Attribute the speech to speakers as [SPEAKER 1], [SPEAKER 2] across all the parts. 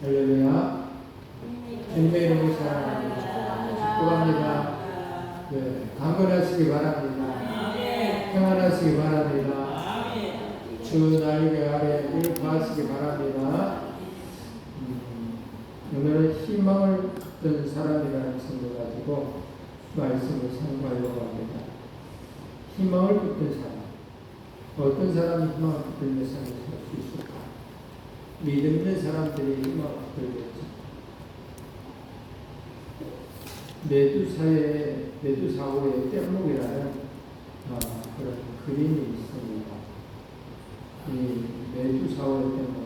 [SPEAKER 1] 할렐루야. 주님의 이름으로 사랑합니다. 축복합니다. 네, 강건하시기 바랍니다. 평안하시기 바랍니다. 주 날개 아래 일파하시기 바랍니다. 오늘은 희망을 걷던 사람이라는 책을 가지고 말씀을 상고하려고 합니다. 희망을 걷던 사람. 어떤 사람이 희망을 걷던 삶을 살 수 있을까? 믿음 있는 사람들이 희망을 걷겠죠. 메두사호의 뗏목이라는 그런 그림이 있습니다. 이 메두사호의 뗏목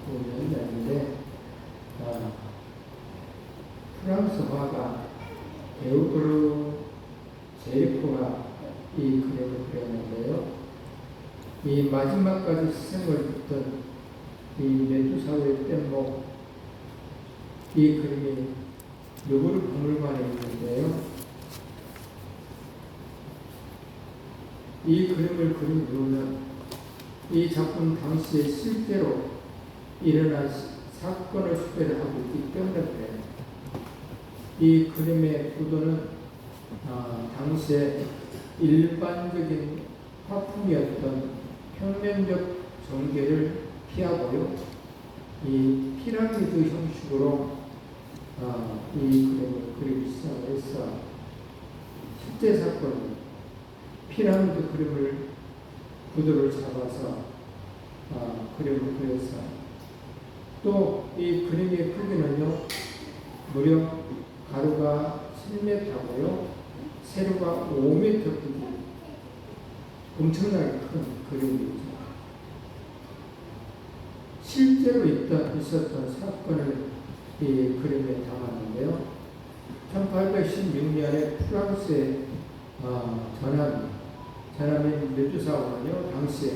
[SPEAKER 1] 1819년인데 프랑스 화가 에우그르 제리코가 이 그림을 그렸는데요. 이 마지막까지 희생을 했던 이 메두사호의 뗏목, 이 그림이 루브르 박물관에 있는데요. 이 그림을 그린 이유는 이 작품 당시에 실제로 일어난 사건을 소개를 하고 있기 때문에 그래요. 이 그림의 구도는 당시에 일반적인 화풍이었던 평면적 전개를 피하고요. 이 피라미드 형식으로 이 그림을 그리기 시작해서 실제 사건은 피라미드 그림을 구도를 잡아서 그림을 그려서 또 이 그림의 크기는요 무려 가로가 7m고요 세로가 5m 크기, 엄청나게 큰 그림이죠. 실제로 있었던 사건을 이 그림에 담았는데요. 1816년에 프랑스의 전함인 메두사호는요, 당시에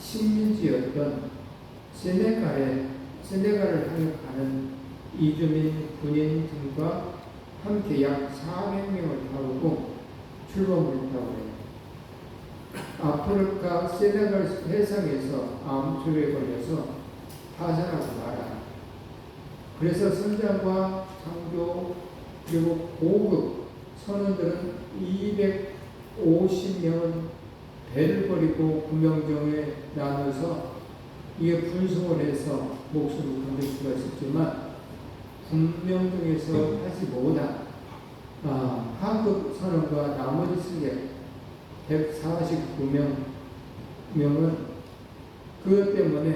[SPEAKER 1] 식민지였던 세네갈을 향해 가는 이주민 군인 등과 함께 약 400명을 타고 출범을 했다고 해요. 아프리카 세네갈 해상에서 암투에 걸려서 파산하고 말아요. 그래서 선장과 장교 그리고 고급 선원들은 250명은 배를 버리고 구명정에 나눠서 이게 분송을 해서 목숨을 건질 수가 있었지만 구명정에서 하지 못한 하급 선원과 나머지 승객 149명은 그것 때문에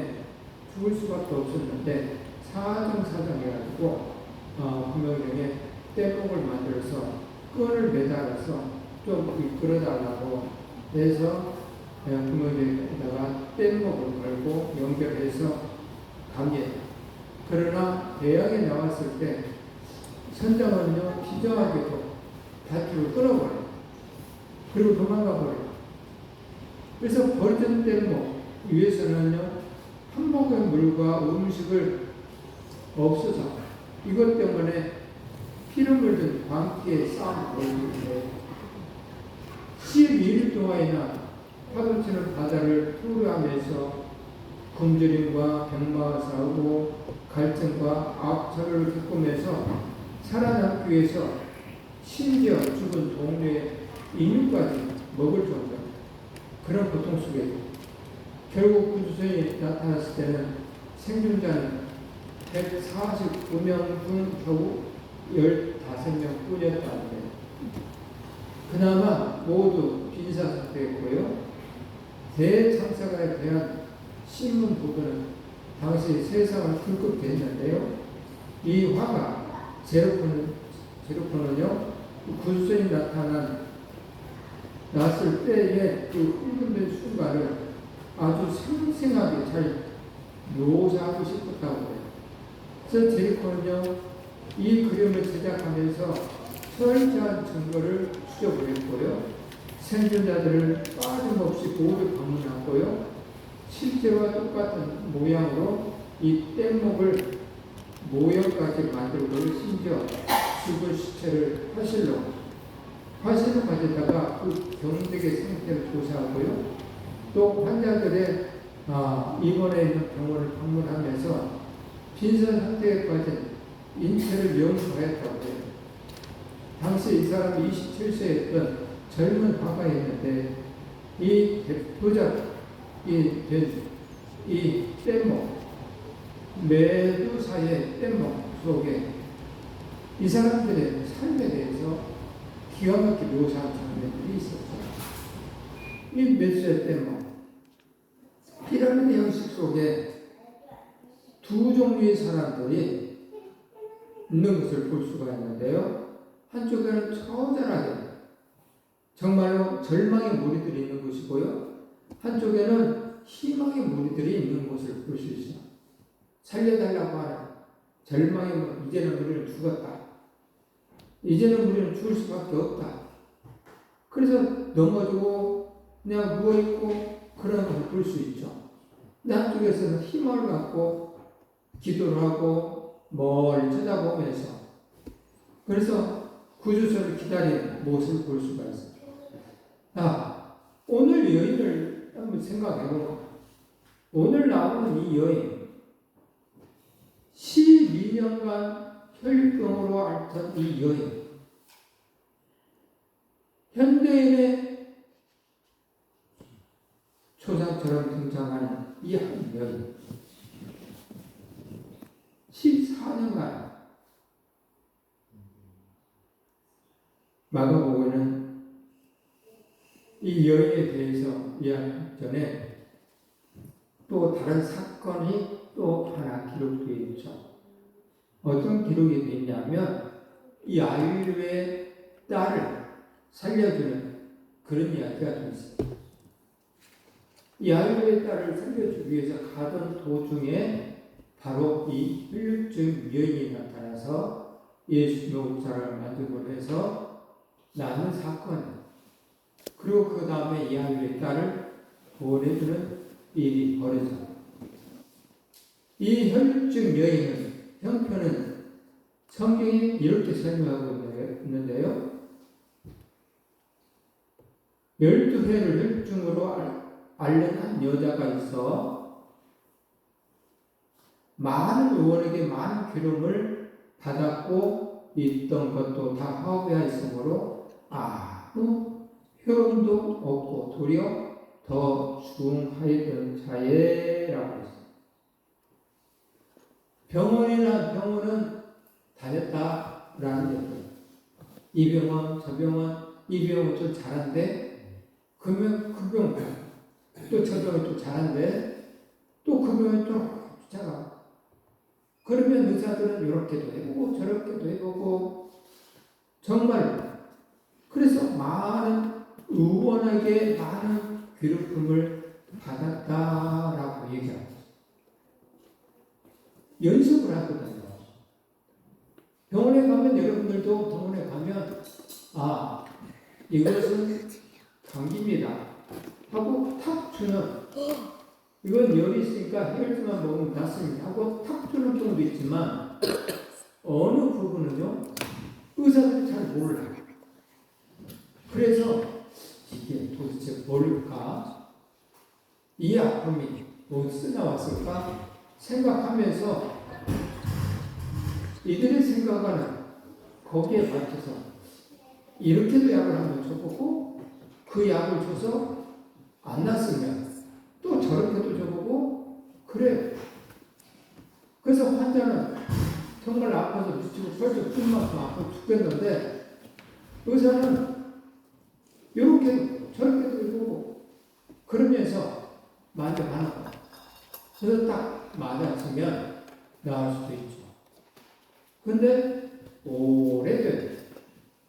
[SPEAKER 1] 죽을 수밖에 없었는데 사정해가지고 구명정에 뗏목을 만들어서 끈을 매달아서 좀 이끌어달라고 해서 구명정에다가 뗏목을 걸고 연결해서 갑니다. 그러나 대양에 나왔을 때 선장은요 비정하게도 밧줄을 끊어버려요. 그리고 도망가 버려요. 그래서 버려진 뗏목 위에서는요 한 모금의 물과 음식을 없어서 이것 때문에 피를 물든 광기에 싸움을 벌이는데 12일 동안이나 파도치는 바다를 투르하면서 굶주림과 병마가 싸우고 갈증과 악철을 겪으면서 살아남기 위해서 심지어 죽은 동료의 인육까지 먹을 정도 그런 고통 속에 결국 구조선이 나타났을 때는 생존자는 149명 중 겨우 15명 뿐이었다는 거예요. 그나마 모두 빈사상태였고요. 대참사가에 대한 신문 보도는 당시 세상을 불급했는데요. 이 화가 제로폰은요 구조선이 나타났을 때의 그 붉은된 순간을 아주 생생하게 잘 묘사하고 싶었다고 해요. 그래서 제리코는요 이 그림을 제작하면서 철저한 증거를 추적을 했고요. 생존자들을 빠짐없이 모두 방문했고요. 실제와 똑같은 모양으로 이 뗏목을 모형까지 만들고 심지어 죽은 시체를 화실로 가져다가 그 경직의 상태를 조사하고요. 또 환자들의 입원해 있는 병원을 방문하면서 빈사 상태에 빠진 인체를 영구하였다고 해요. 당시 이 사람이 27세였던 젊은 화가였는데 이 대표작이 된 이 뗏목, 메두사의 뗏목 속에 이 사람들의 삶에 대해서 기가 막히게 묘사한 장면들이 있었죠. 이 메두사의 뗏목, 피라미드 형식 속에 두 종류의 사람들이 있는 것을 볼 수가 있는데요. 한쪽에는 처절하게 정말로 절망의 무리들이 있는 것이고요. 한쪽에는 희망의 무리들이 있는 것을 볼 수 있어요. 살려달라고 하는 절망의 무리, 이제는 우리는 죽었다. 이제는 우리는 죽을 수밖에 없다. 그래서 넘어지고 그냥 누워있고 그런 것을 볼 수 있죠. 근데 한쪽에서는 희망을 갖고 기도를 하고 멀리 쳐다보면서 그래서 구주소를 기다리는 모습을 볼 수가 있어요. 오늘 여인을 한번 생각해보면 오늘 나오는 이 여인 12년간 혈병으로 앓던 이 여인 현대인의 초상처럼 등장하는 이 한 여인 14년간 마가복음에는 이 여인에 대해서 이야기 전에 또 다른 사건이 또 하나 기록되어 있죠. 어떤 기록이 되어 있냐면 이 아유르의 딸을 살려주는 그런 이야기가 되어 있습니다. 이 아유르의 딸을 살려주기 위해서 가던 도중에 바로 이 혈류증 여인이 나타나서 예수 목사를 만들고 해서 나는 사건. 그리고 그 다음에 이 아이의 딸을 보내주는 일이 벌어집니다. 이 혈류증 여인은 형편은 성경이 이렇게 설명하고 있는데요. 12회를 혈류증으로 앓는 한 여자가 있어 많은 의원에게 많은 괴로움을 받았고 있던 것도 다 허비하 있으므로 아무 효험도 없고 도리어 더 중하였던 자예라고 했습니다. 병원은 다녔다라는 얘기예요. 이 병원, 저 병원, 이 병원 좀 잘한데 그러면 그 병원 또 저 병원 좀 잘한데 또 그 병원 좀 귀찮아. 그러면 의사들은 이렇게도 해보고 저렇게도 해보고 정말 그래서 많은 의원에게 많은 괴롭힘을 받았다라고 얘기합니다. 연습을 하거든요. 병원에 가면 여러분들도 병원에 가면 이것은 감기입니다 하고 탁 주는 이건 열이 있으니까 혈류만 먹으면 낫습니다 하고 탁 주는 경우도 있지만 어느 부분은요 의사들이 잘 몰라요. 그래서 이게 도대체 뭘까? 이 아픔이 어디서 나왔을까? 생각하면서 이들의 생각은 거기에 맞춰서 이렇게도 약을 한번 줘보고 그 약을 줘서 안 났으면 또 저렇게도 줘보고 그래요. 그래서 환자는 정말 아파서 미치고 벌써 죽을 만큼 아파 죽겠는데 의사는 이렇게 저렇게도 해보고 그러면서 만족하는 거예요. 그래서 딱 맞았으면 나을 수도 있죠. 근데 오래된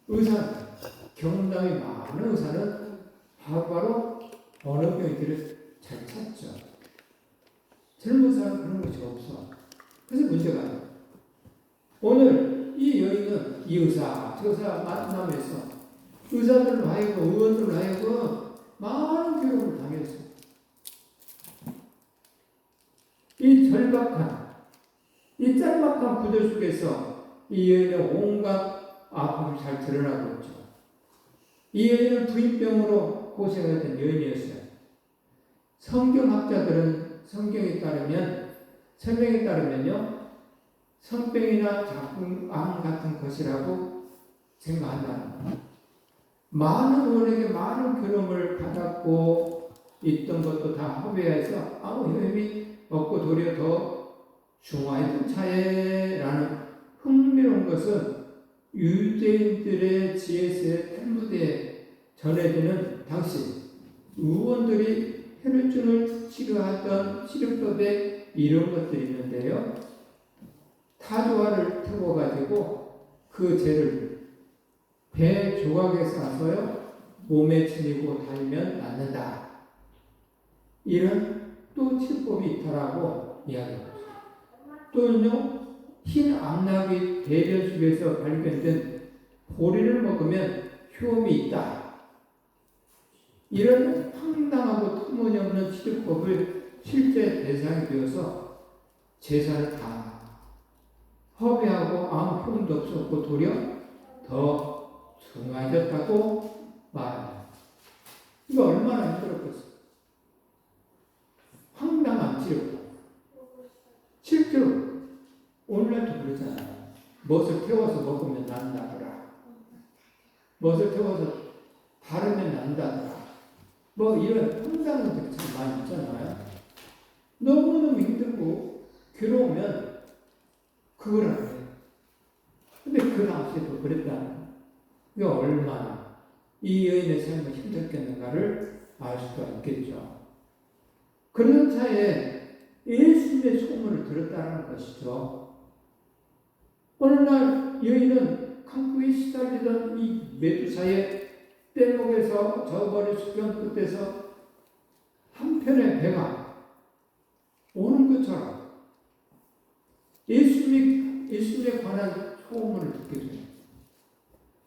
[SPEAKER 1] 의사, 경험담이 많은 의사는 바로 어느 병기를 잘 찾죠. 젊은 사람은 그런 것이 없어. 그래서 문제가 아니에요. 오늘 이 여인은 이 의사, 저 의사 만나면서 의사들로 하여금, 의원들로 하여금 많은 괴로움을 당했어요. 이 절박한, 이 짤막한 구절 속에서 이 여인의 온갖 아픔이 잘 드러나고 있죠. 이 여인은 부인병으로 고생했던 여인이었어요. 성경학자들은 성경에 따르면요, 성병이나 자궁암 같은 것이라고 생각한다는 거예요. 많은 원에게 많은 괴로움을 받았고 있던 것도 다 허비해서 아무 효험이 없고 도리어 더 중화했던 차에라는 흥미로운 것은 유대인들의 지혜서의 탈무드에 전해지는 당시 의원들이 혈루증을 치료하던 치료법에 이런 것들이 있는데요. 타조화를 태워가지고 그 재를 배 조각에 싸서요 몸에 지니고 다니면 낫는다. 이런 또 치료법이 있다라고 이야기합니다. 또는요 흰 암낙이 대변 속에서 발견된 보리를 먹으면 효험이 있다. 이런 황당하고 터무니없는 치료법을 실제 대상이 되어서 제사를 다 허비하고 아무 효험도 없었고 도리어 더 중화해졌다고 말합니다. 이거 얼마나 힘들었겠어요. 황당한 치료법. 실제로 오늘날도 그러잖아요. 멋을 태워서 먹으면 난다더라. 멋을 태워서 바르면 난다더라. 뭐 이런 황당한 것들이 참 많이 있잖아요. 너무너무 힘들고 괴로우면 그걸 안 해요. 근데 그 당시에도 그랬다는 거예요. 이게 얼마나 이 여인의 삶이 힘들겠는가를 알 수가 있겠죠. 그런 차에 예수님의 소문을 들었다는 것이죠. 어느 날 여인은 강구에 시달리던 이 메두사의 떼목에서 저 머리 수평 끝에서 한편의 배가 오는 것처럼 예수님에 관한 소문을 듣게 돼요.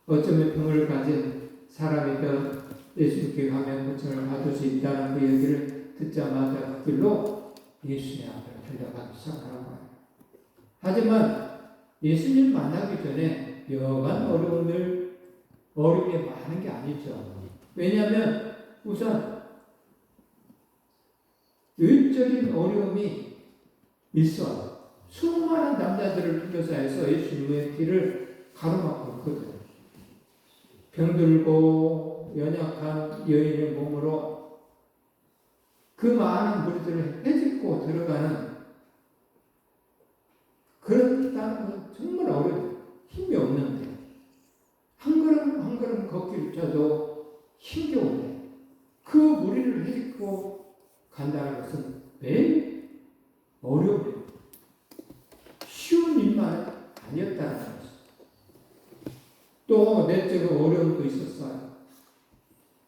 [SPEAKER 1] 어쩌면 병을 가진 사람이든 예수님께 가면 고침을 받을 수 있다는 그 얘기를 듣자마자 그 길로 예수님 앞에 달려가기 시작하는 거예요. 하지만 예수님 만나기 전에 여간 어려움이 많은 게 아니죠. 왜냐하면 우선 외적인 어려움이 있어요. 수많은 남자들을 둘러싸여서 예수님의 길을 가로막고 있거든요. 병들고 연약한 여인의 몸으로 그 많은 무리들을 헤집고 들어가는 그렇다는 건 정말 어려워요. 힘이 없는데 한 걸음 한 걸음 걷기조차도 힘겨운데 그 무리를 헤집고 간다는 것은 매일 어려워요. 쉬운 일만 아니었다는 것이죠. 또 내적 어려움도 있었어요.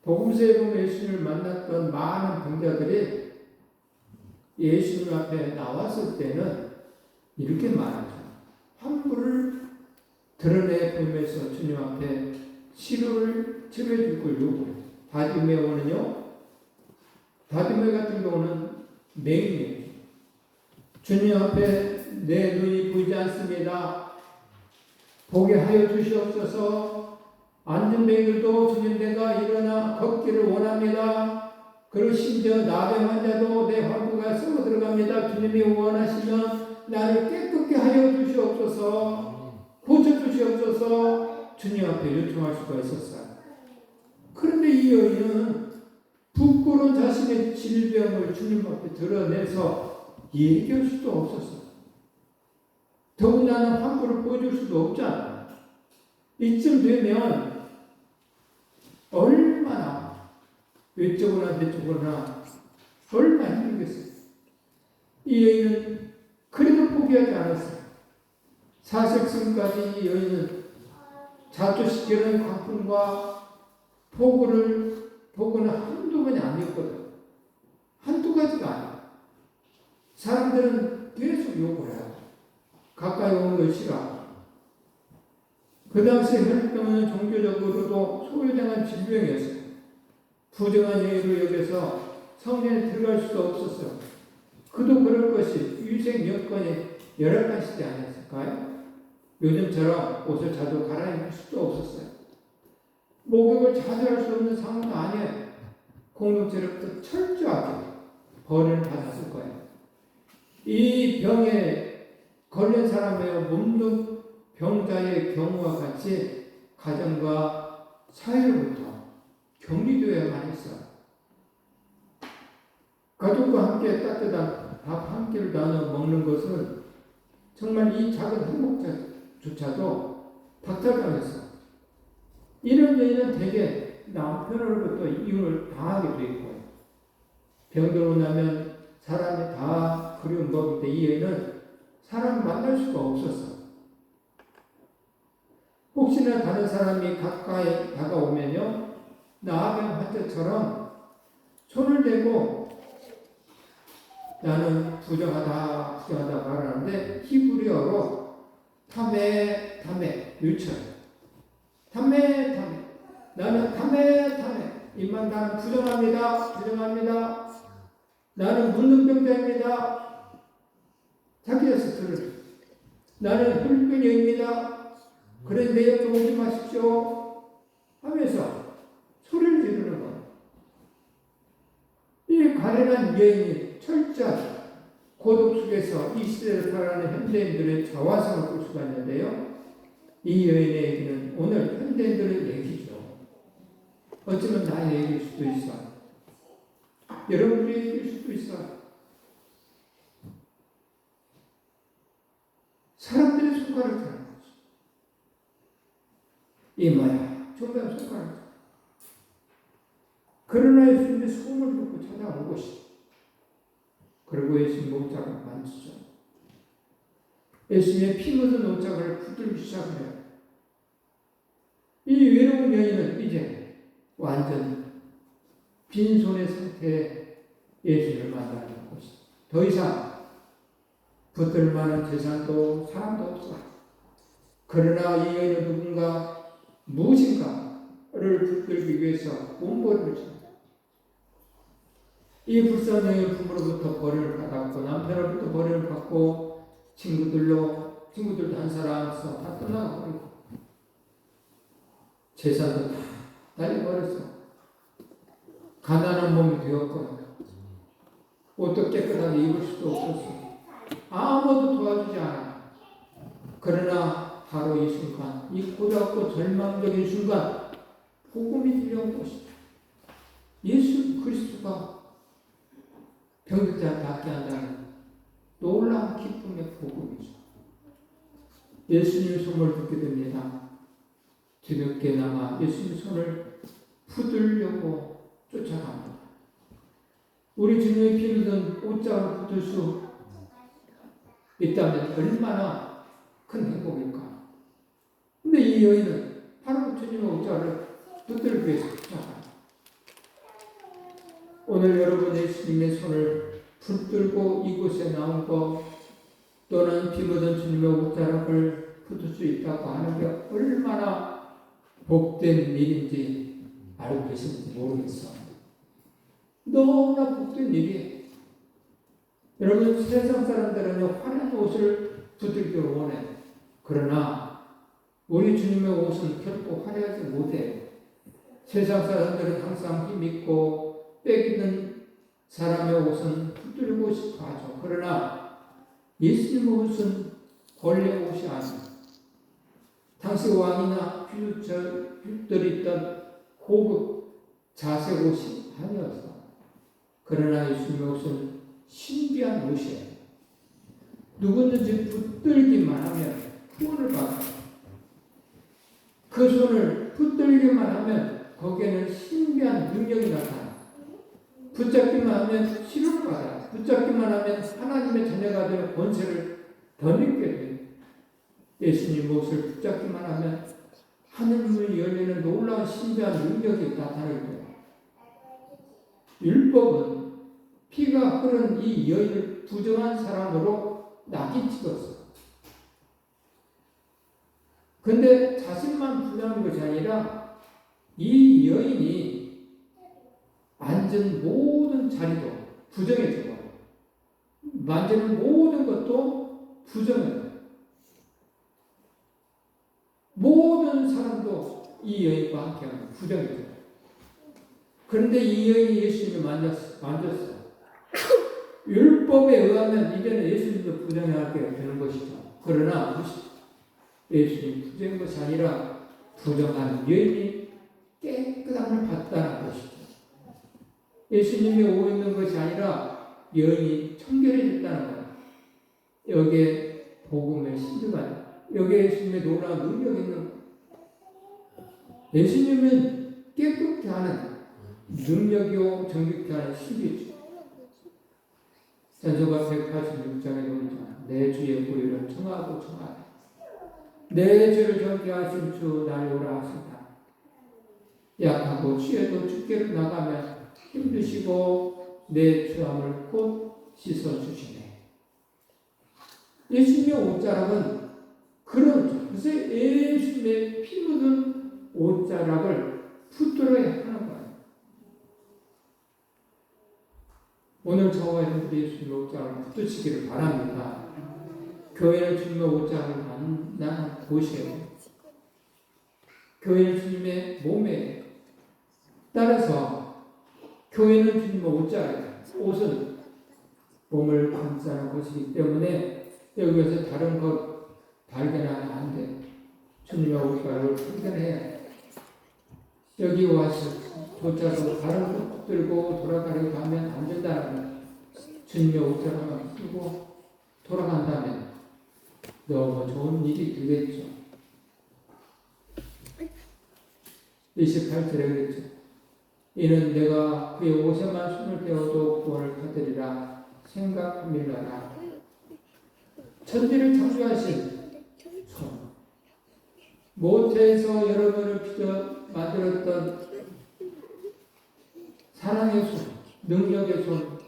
[SPEAKER 1] 복음서에 보면 예수님을 만났던 많은 병자들이 예수님 앞에 나왔을 때는 이렇게 말하죠. 환부를 드러내 보면서 주님 앞에 치료해 줄 걸 요구해요. 바디메오는요, 바디메오 같은 경우는 맹인이에요. 주님 앞에 내 눈이 보이지 않습니다. 보게 하여 주시옵소서. 앉은 맹인들도 주님 내가 일어나 걷기를 원합니다. 그리고 심지어 나병 환자도 내 환부가 썩어 들어갑니다. 주님이 원하시면 나를 깨끗게 하여 주시옵소서. 고쳐주시옵소서. 주님 앞에 요청할 수가 있었어요. 그런데 이 여인은 부끄러운 자신의 질병을 주님 앞에 드러내서 얘기할 수도 없었어요. 더군다나 환부를 보여줄 수도 없잖아요. 이쯤 되면 얼마나 외적으로나 내적으로나 얼마나 힘들겠어요. 이 여인은 그래도 포기하지 않았어요. 사실 지금까지 이 여인은 자초시키는 광풍과 폭우는 한두 번이 아니었거든. 한두 가지가 아니야. 사람들은 계속 욕을 해요. 가까이 오는 걸 싫어하고. 그 당시에 혈병은 종교적으로도 소외당한 질병이었어요. 부정한 여인으로 여겨서 성전에 들어갈 수도 없었어요. 그도 그럴 것이 위생 여건이 열악한 시대 아니었을까요? 요즘처럼 옷을 자주 갈아입을 수도 없었어요. 목욕을 자주 할 수 없는 상황도 아니에요. 공동체로부터 철저하게 벌을 받았을 거예요. 이 병에 걸린 사람의 몸도 병자의 경우와 같이 가정과 사회로부터 격리되어야만 했어. 가족과 함께 따뜻한 밥 한 끼를 나눠 먹는 것은 정말 이 작은 행복조차도 박탈당했어. 이런 여인은 대개 남편으로부터 이혼을 당하게 돼 있고, 병들고 나면 사람이 다 그리운 법인데 이 여인은 사람을 만날 수가 없었어. 혹시나 다른 사람이 가까이 다가오면요, 나아병 환자처럼 손을 대고 나는 부정하다 말하는데 히브리어로 타메 유철 타메 나는 타메 이만 나는 부정합니다 나는 문둥병자입니다. 자기의 스스로를 나는 혈병여입니다. 그래 내 옆에 오지 마십시오 하면서 소리를 지르는 거예요. 이 가련한 여인이 철저한 고독 속에서 이 시대를 살아가는 현대인들의 자화상을 볼 수가 있는데요. 이 여인의 얘기는 오늘 현대인들의 얘기죠. 어쩌면 나의 얘기일 수도 있어. 여러분의 얘기일 수도 있어. 사람들의 손가락을 타는 거지. 이 뭐야? 정말 손가락을. 그러나 예수님의 소문을 듣고 찾아온 것이. 그리고 예수님 옷장을 만지죠. 예수님의 피 묻은 옷장을 붙들기 시작해요. 이 외로운 여인은 이제 완전 빈손의 상태에 예수님을 만나는 것이. 더 이상 붙들 만한 재산도 사람도 없어. 그러나 이 여인은 누군가 무엇인가를 붙들기 위해서 몸부림을 칩니다. 이 불쌍한 여인 부모로부터 벌을 받았고 남편으로부터 벌을 받고 친구들도 한 사람서 다 떠나버리고 재산도 다 날려버렸어. 가난한 몸이 되었고 옷도 깨끗하게 입을 수도 없었어. 아무도 도와주지 않아. 그러나 바로 이 순간, 이 고작고 절망적인 순간 복음이 들려온 것이다. 예수 그리스도가 병든 자를 낫게 한다는 놀라운 기쁨의 복음이죠. 예수님 손을 듣게 됩니다. 뒤늦게 나가 예수님 손을 붙들려고 쫓아갑니다. 우리 주님의 피 묻은 옷장을 붙들 수 있다면 얼마나 큰 행복일까. 근데 이 여인은 바로 주님의 옷장을 붙들기 위해서 쫓아갑니다. 오늘 여러분 예수님의 손을 붙들고 이곳에 나온 것 또는 피 묻은 주님의 옷자락을 붙들 수 있다고 하는 게 얼마나 복된 일인지 알고 계시는지 모르겠어. 너무나 복된 일이에요. 여러분 세상 사람들은 화려한 옷을 붙들기를 원해. 그러나 우리 주님의 옷은 결코 화려하지 못해요. 세상 사람들은 항상 힘있고 빼기는 사람의 옷은 붙들고 싶어 하죠. 그러나 예수님의 옷은 권리의 옷이 아니에요. 당시 왕이나 귀족들이 있던 고급 자색 옷이 아니었어. 그러나 예수님의 옷은 신비한 옷이에요. 누구든지 붙들기만 하면 구원을 받아요. 그 손을 붙들기만 하면 거기에는 신비한 능력이 나타나요. 붙잡기만 하면 치료를 받아요. 붙잡기만 하면 하나님의 자녀가 되는 권세를 더 느끼게 돼요. 예수님 옷을 붙잡기만 하면 하늘문이 열리는 놀라운 신비한 능력이 나타나게 돼요. 율법은 피가 흐른 이 여인을 부정한 사람으로 낙인 찍었어요. 근데 자신만 부정한 것이 아니라 이 여인이 앉은 모든 자리도 부정해져 버려요. 만지는 모든 것도 부정해요. 모든 사람도 이 여인과 함께하는 부정해져요. 그런데 이 여인이 예수님을 만졌어. 율법 율법에 의하면 이제는 예수님도 부정하게 되는 것이죠. 그러나 예수님 부정한 것이 아니라 부정한 여인이 깨끗함을 받다는 것이죠. 예수님이 오고 있는 것이 아니라 여인이 청결해졌다는 거예요. 여기에 복음의 신비가, 여기에 예수님의 놀라운 능력이 있는 거예요. 예수님은 깨끗게 하는 능력이요 정직케 하는 신비죠. 찬송가 186장에 보니까 내 주의 보혈은 청하고 청하다. 내 죄를 정케 하신 주 날 오라 하신다. 약하고 취해도 주께로 나가면 힘드시고 내 죄함을 곧 씻어주시네. 예수님의 옷자락은 그런, 그래서 예수님의 피 묻은 옷자락을 붙들어야 하는 거예요. 오늘 저와 여러분들이 예수님의 옷자락을 붙드시기를 바랍니다. 교회는 주님의 옷자락을 만나는 곳이에요. 교회는 주님의 몸에 따라서 교회는 주님의 옷자락이에요. 옷은 몸을 감싸는 것이기 때문에 여기에서 다른 것 발견하면 안 돼. 주님의 옷자락을 발견해야 돼. 여기 와서 조차도 다른 것 들고 돌아가려고 하면 안 된다는 거예요. 주님의 옷자락을 쓰고 돌아간다면 너무 좋은 일이 되겠죠. 28절에 그랬죠. 이는 내가 그의 옷에만 손을 떼어도 구원을 받으리라 생각함이라나. 천지를 창조하신 손, 모태에서 여러분을 빚어 만들었던 사랑의 손, 능력의 손,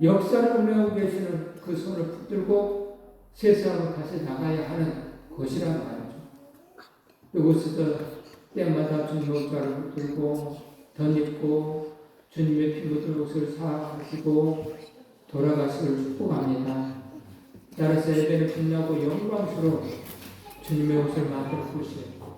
[SPEAKER 1] 역사를 운영하고 계시는 그 손을 붙들고 세상으로 다시 나가야 하는 것이란 말이죠. 이곳에서 때마다 주님의 옷자락을 붙들고 덧입고 주님의 피 묻은 옷을 사하시고 돌아가시기를 축복합니다. 따라서 예배는 빛나고 영광스러운 주님의 옷을 만들 것이에요.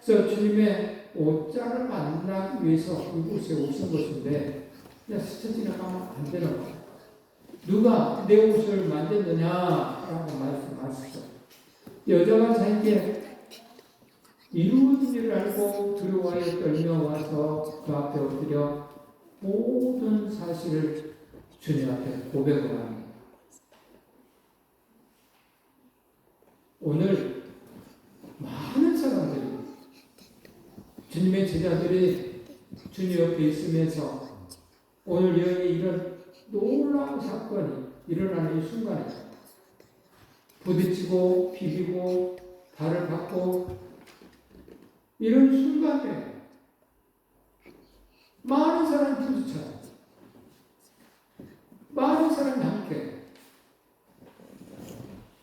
[SPEAKER 1] 그래서 주님의 옷자락을 만나기 위해서 이곳에 오신 것인데 그냥 스쳐 지나가면 안 되는 거예요. 누가 내 옷을 만졌느냐라고 말씀하셨어요. 여자가 자기에게 이루어진 일을 알고 두려워하여 떨며 와서 그 앞에 엎드려 모든 사실을 주님 앞에 고백을 합니다. 오늘 많은 사람들이, 주님의 제자들이 주님 옆에 있으면서 오늘 여기 이런 놀라운 사건이 일어나는 이 순간에 부딪히고 비비고 발을 받고 이런 순간에 많은 사람이 부딪혀요. 많은 사람이 함께.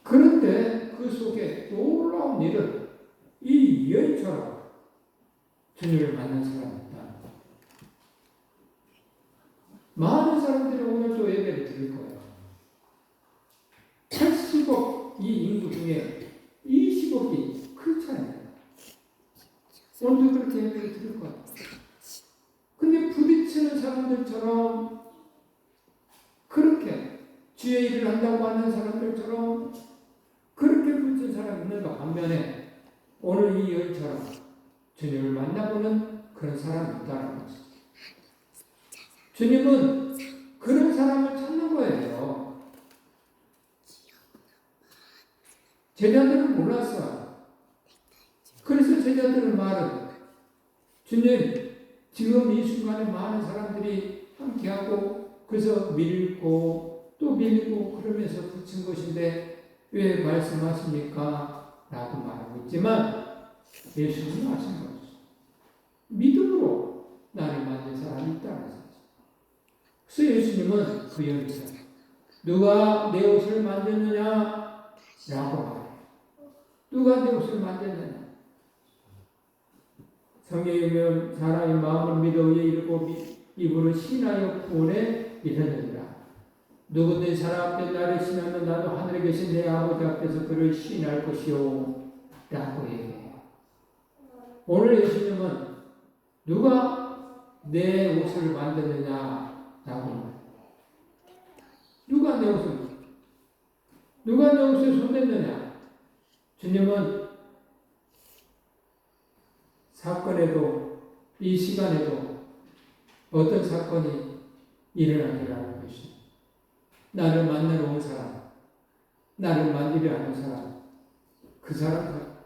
[SPEAKER 1] 그런데 그 속에 놀라운 일은 이 여인처럼 주님을 만난 사람이 있다. 많은 사람들이 오늘 또 예배를 드릴 거예요. 80억 이 인구 중에 20억이 크리스찬이에요. 오늘도 그렇게 예배를 드릴 거예요. 근데 부딪히는 사람들처럼 그렇게 주의 일을 한다고 하는 사람들처럼 그렇게 부딪힌 사람이 있는가 반면에 오늘 이 여인처럼 주님을 만나보는 그런 사람이 있다는 거죠. 주님은 그런 사람을 찾는 거예요. 제자들은 몰랐어요. 그래서 제자들은 말은 주님, 지금 이 순간에 많은 사람들이 함께하고 그래서 밀고 또 밀고 그러면서 붙인 것인데 왜 말씀하십니까? 라고 말하고 있지만 예수님은 하신 거죠. 믿음으로 나를 만든 사람이 있다는 거죠. 그래서 예수님은 그 여인처럼 누가 내 옷을 만졌느냐? 라고 말해요. 누가 내 옷을 만졌느냐? 성경에 보면 사람이 마음을 믿어 의에 이르고 입으로 신하여 구원에 이르느니라. 누구든 사람 앞에 나를 신하면 나도 하늘에 계신 내 아버지 앞에서 그를 신할 것이요 라고 얘기해요. 오늘 예수님은 누가 내 옷을 만드느냐 라고 말해요. 누가 내 옷을 손댔느냐? 주님은 사건에도 이 시간에도 어떤 사건이 일어나기라는 것이 나를 만나러 온 사람, 나를 만나려 하는 사람, 그 사람들,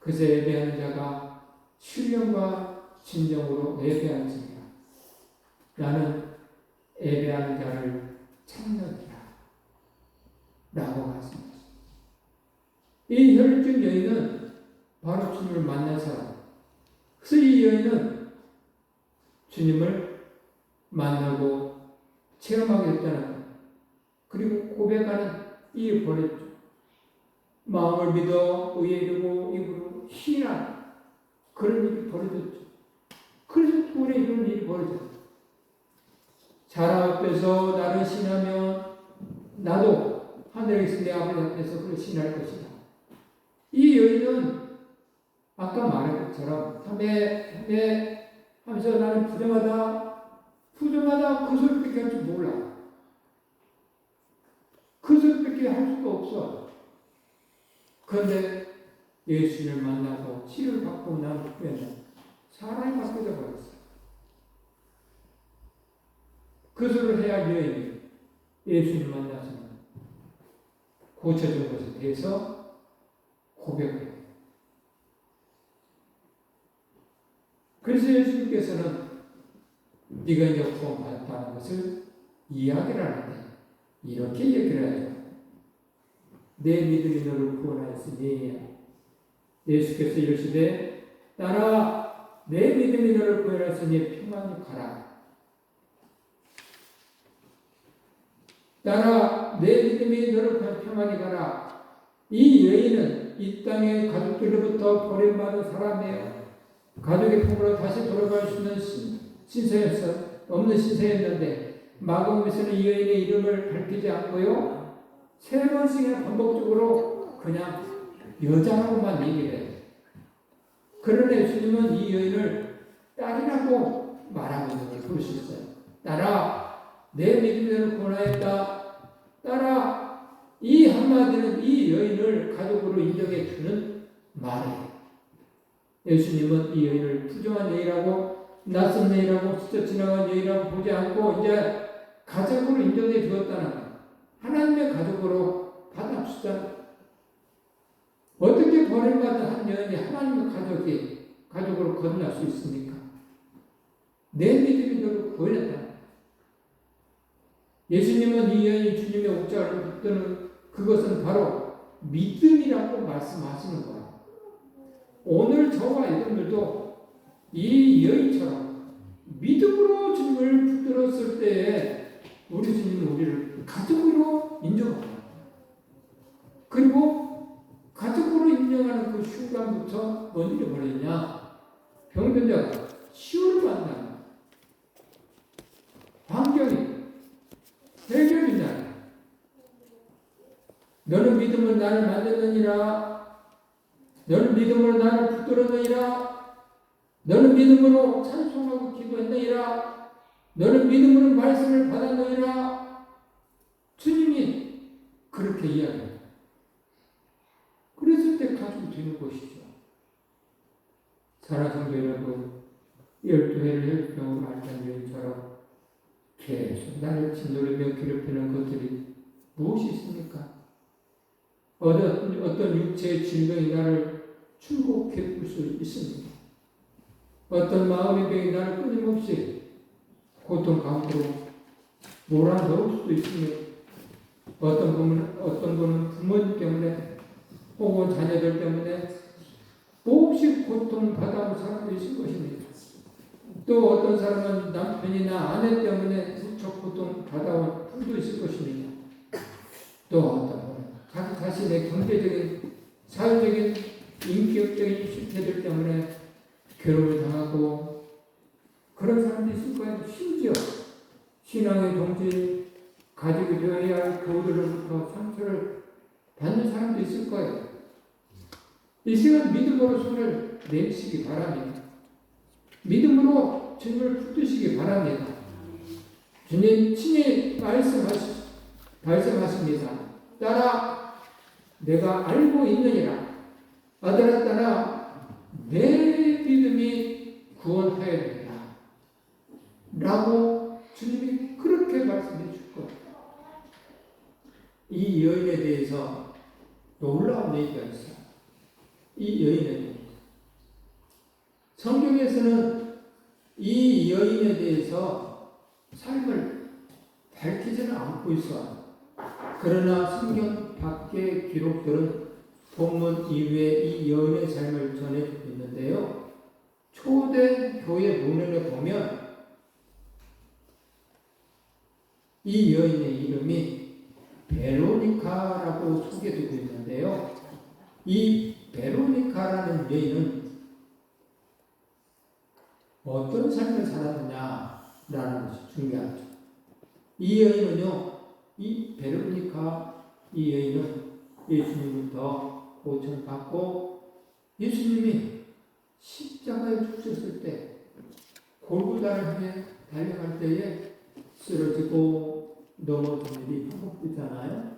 [SPEAKER 1] 그새 예배하는 자가 신령과 진정으로 예배하는지라. 나는 예배하는 자를 찾느니라 라고 말씀하셨습니다. 이 혈증 여인은 바로 주님을 만난 사람. 그래서 이 여인은 주님을 만나고 체험하게 됐다는 것. 그리고 고백하는 이 버렸죠. 마음을 믿어 의에 이르고 입으로 시인하는 그런 일이 벌어졌죠. 그래서 돌에 이런 일이 벌어졌죠. 자라 앞에서 나를 신하면 나도 하늘에 계신 내 아버지 앞에서 그를 신할 것이다. 이 여인은 아까 말한 것처럼 하며 하면서 나는 부정하다 그 소리밖에 할 줄 몰라. 그 소리밖에 할 수도 없어. 그런데 예수님을 만나고 치료를 받고 난 후에는 사람이 바뀌어져 버렸어. 그 소리를 해야 할 여인이 예수님을 만나서는 고쳐진 것에 대해서 고백을 해요. 그래서 예수님께서는 네가 이제 구원받았다는 것을 이야기를 하는데 이렇게 얘기를 하죠. 내 믿음이 너를 구원하였으니 예수께서 이르시되 따라 내 믿음이 너를 구원하였으니 평안히 가라. 따라 내 믿음이 너를 평안히 가라. 이 여인은 이 땅의 가족들로부터 버림받은 사람이에요. 가족의 품으로 다시 돌아갈 수 있는 없는 신세였는데 마가복음에서는 이 여인의 이름을 밝히지 않고요. 세 번씩이나 반복적으로 그냥 여자라고만 얘기를 해요. 그러나 예수님은 이 여인을 딸이라고 말하고 있는 걸 볼 수 있어요. 딸아, 내 믿음을 구원하였다. 딸아, 이 한마디는 이 여인을 가족으로 인정해 주는 말이에요. 예수님은 이 여인을 부정한 여인이라고 낯선 여인이라고 스쳐 지나간 여인이라고 보지 않고 이제 가족으로 인정해 주었다는 거예요. 하나님의 가족으로 받아주시다. 어떻게 버림받은 한 여인이 하나님의 가족으로 거듭날 수 있습니까? 내 믿음이 너를 구원했다. 예수님은 이 여인이 주님의 옥자를 붙드는 그것은 바로 믿음이라고 말씀하시는 거예요. 오늘 저와 여러분들도 이 여인처럼 믿음으로 주님을 붙들었을 때에 우리 주님은 우리를 가족으로 인정합니다. 그리고 가족으로 인정하는 그 순간부터 뭔 일이 벌어지냐? 병든자가 치유를 만나는 환경이 해결이 나요. 너는 믿음으로 나를 만들느니라. 너는 믿음으로 나를 붙들었느니라. 너는 믿음으로 찬송하고 기도했느니라. 너는 믿음으로 말씀을 받았느니라. 주님이 그렇게 이야기합니다. 그랬을 때 가족이 되는 것이죠. 사랑하는 성도 여러분, 12회를 혈병으로 앓던 여인처럼 계속 나를 짓누르며 괴롭히는 것들이 무엇이 있습니까? 어떤 육체의 질병이 나를 출곡해 볼 수 있습니다. 어떤 마음의 병이 나를 끊임없이 고통 가운데로 몰아넣을 수도 있습니다. 어떤 분은 부모님 때문에 혹은 자녀들 때문에 몹시 고통받아온 사람도 있을 것입니다. 또 어떤 사람은 남편이나 아내 때문에 무척 고통받아온 분도 있을 것입니다. 또 어떤 분은 자기 자신의 경제적인, 사회적인, 인격적인 실패들 때문에 괴로움을 당하고 그런 사람도 있을 거예요. 심지어 신앙의 동지, 가지고 되어야 할 교우들로부터 상처를 받는 사람도 있을 거예요. 이 시간 믿음으로 손을 내시기 바랍니다. 믿음으로 주님을 붙드시기 바랍니다. 주님 친히 말씀하십니다. 딸아, 내가 알고 있느니라. 아들아, 딸아, 내 믿음이 구원하였느니라. 라고 주님이 그렇게 말씀해 줄 거예요. 이 여인에 대해서 놀라운 얘기가 있어요. 이 여인에 대해서. 성경에서는 이 여인에 대해서 삶을 밝히지는 않고 있어요. 그러나 성경 밖의 기록들은 본문 이후에 이 여인의 삶을 전해주고 있는데요. 초대 교회 문헌에 보면 이 여인의 이름이 베로니카라고 소개되고 있는데요. 이 베로니카라는 여인은 어떤 삶을 살았느냐라는 것이 중요하죠. 이 여인은요, 이 베로니카 이 여인은 예수님부터 고침받고 예수님이 십자가에 죽으셨을 때 골고다를 향해 달려갈 때에 쓰러지고 넘어진 일이 반복되잖아요.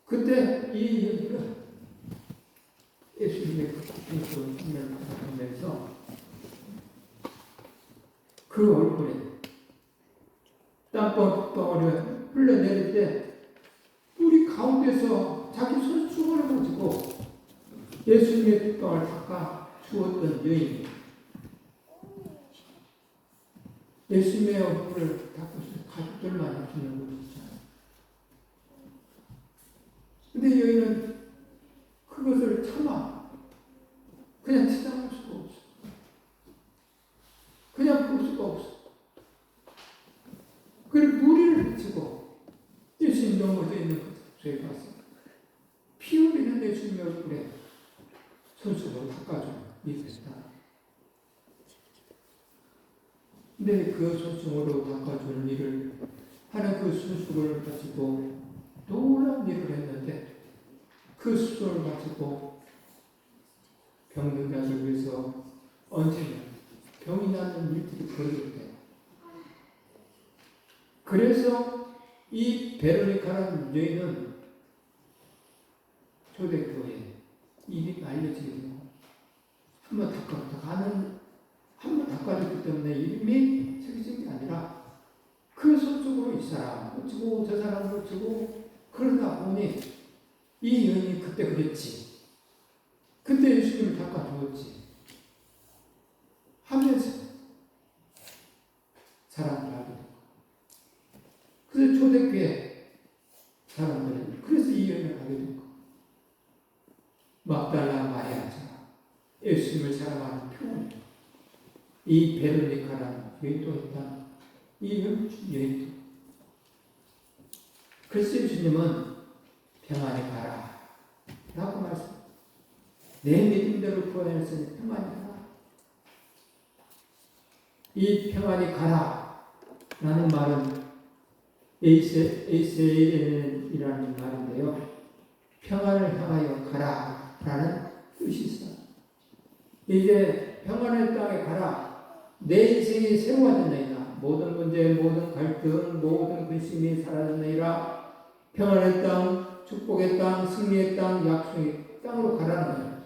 [SPEAKER 1] 그때 이 여인은 예수님의 그 고통스러운 장면을 바라보면서 그 얼굴에 땀방울이 흘러내릴 때 뿌리 가운데서 자기 손수건을 가지고 예수님의 뒷방을 닦아 주었던 여인. 예수님의 얼굴을 닦아서 가족들만 해주는 것이잖아요. 근데 여인은 그것을 참아 그냥 지나갈 수가 없어. 그냥 볼 수가 없어. 그리고 무리를 비치고 예수님 넘어져 있는 그 장소에 가서 피 흘리는 예수님의 얼굴에 손수건을 닦아주는 일이었다. 근데 그 손수건으로 닦아주는 일을 하는 그 손수건을 가지고 놀라운 일을 했는데 그 수건을 가지고 병든 자를 위해서 언제나 병이 나는 일들이 벌어졌대요. 그래서 이 베로니카라는 여인은 초대교회에 일이 알려지게 되고 한번 닦아줬기 때문에 이름이 새겨진 게 아니라 그 손속으로 이 사람 고치고 저 사람 고치고 그러다 보니 이 여인이 그때 그랬지. 그때 예수님을 닦아주었지. 하면서 사람들 하게 되고 그래서 초대교회 사람들은 그래서 이 여인을 가게 되고 막달라 마리아처럼 예수님을 사랑하는 표현 이 베로니카라는 여인도 있다. 이 여인도 그래서 예수님은 평안히 가라 라고 말씀. 내 믿음대로 구원했으니 평안히 가라. 이 평안히 가라 라는 말은 에이셀이라는 말인데요. 평안을 향하여 가라 라는 뜻이 있어요. 이제 평안의 땅에 가라. 내 인생이 새로워졌느니라. 모든 문제, 모든 갈등, 모든 근심이 사라졌느니라. 평안의 땅, 축복의 땅, 승리의 땅, 약속의 땅으로 가라는 거예요.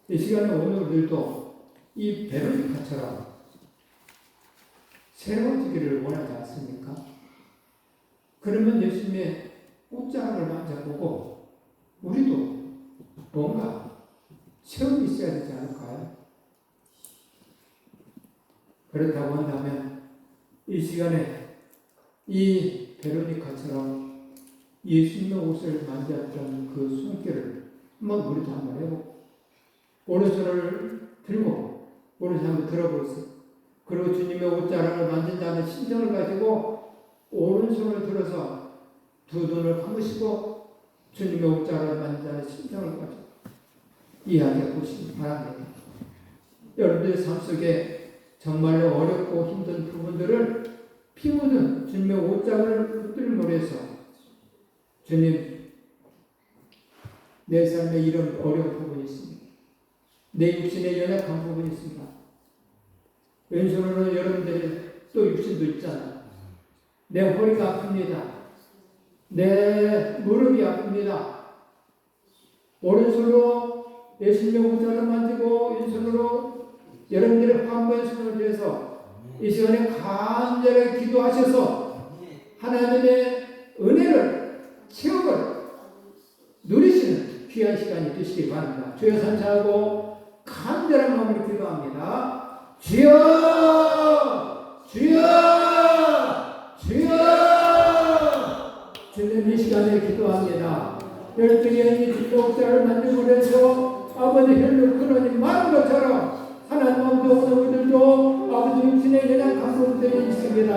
[SPEAKER 1] 이 시간에 오늘 우리도 이 베로니카처럼 새로워지기를 원하지 않습니까? 그러면 예수님의 옷자락을 만져보고 우리도 뭔가 체험이 있어야 되지 않을까요? 그렇다고 한다면 이 시간에 이 베로니카처럼 예수님의 옷을 만졌던 그 손길을 우리도 한번 해보고 오른손을 들고 오른손 한번 들어보세요. 그리고 주님의 옷자락을 만진다는 심정을 가지고 오른손을 들어서 두 눈을 감으시고 주님의 옷자락을 만진다는 심정을 가지고 이야기해 보시기 바랍니다. 여러분들의 삶 속에 정말로 어렵고 힘든 부분들을 피 묻은 주님의 옷자락을 붙들고 해서 주님, 내 삶에 이런 어려운 부분이 있습니다. 내 육신에 연약한 부분이 있습니다. 왼손으로 여러분들이 또 육신도 있잖아. 내 허리가 아픕니다. 내 무릎이 아픕니다. 오른손으로 예수님의 보좌를 만지고 왼손으로 여러분들의 환부의 손을 대서 이 시간에 간절하게 기도하셔서 하나님의 은혜를 체험을 누리시는 귀한 시간이 되시기 바랍니다. 주여 선사하고 간절한 마음으로 기도합니다. 주여! 주여! 주여! 주님 이 시간에 기도합니다. 열등의 이 목자를 만들고 그래서 아버지 혈육 근원이 많은 것처럼 하나님 마음도 오는 우리들도 아버지 육신에 대한 감동들이 있습니다.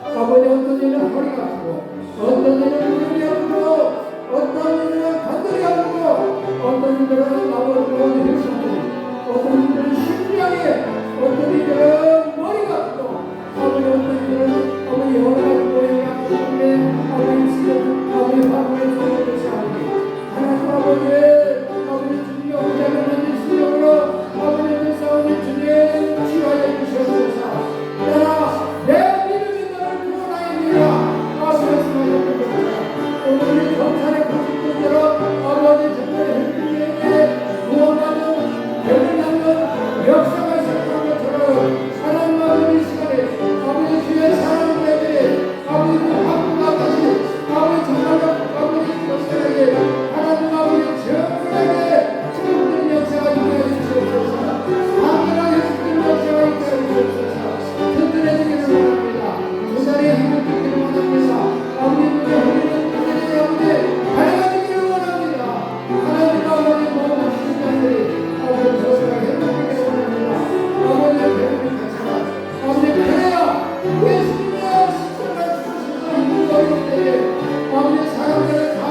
[SPEAKER 1] 아버지 어떤 일은 허리가 아프고 어떤 일은 무릎이 아프고 어떤 일은 관절이 아프고 어떤 일은 아버지 혈상들이 어떤 일은 심장이 어떤 일은 머리가 아프고 아버지 어떤 일은 아버지 여러 가지 모양이 아프는데 아버지 지금 아버지 화분에 서는 것이 아버지 하나님 아버지 주님의 오자를 만든 신령으로 아버지의 싸움을 주님 치유하여 주시옵소서. 내 믿음이 너를 구원하였느니라. 아버지 수고하여 주옵소서. 오늘 경찰의 구속대로 아버지 정말 혈육에게 구원하는 변화하는 역사가 시작한 것처럼 하나님 아버지 시간에 아버지 주의 사랑을 내게 아버지 바꾸가 다시 아버지 정말로 아버지 역사에게 하나님 아버지 정말에게 지금들은 역사가 있게 해주시옵소서. 강렬하게 지금 역사가 있게 해주시옵소서. 든든해지기를 원합니다. 두 자리에 힘을 듣기를 원합니다. 아버지 눈에 흘리는 그들의 아버지 밝아지기를 원합니다. 하나님 아버지 모든 신자들이 아버지 저수가 행복하기를 원합니다. 아버지 배움이 같이 아버지 그래야 예수님의 십자가 주시는 이유가 있을 때에 아버지 사람들을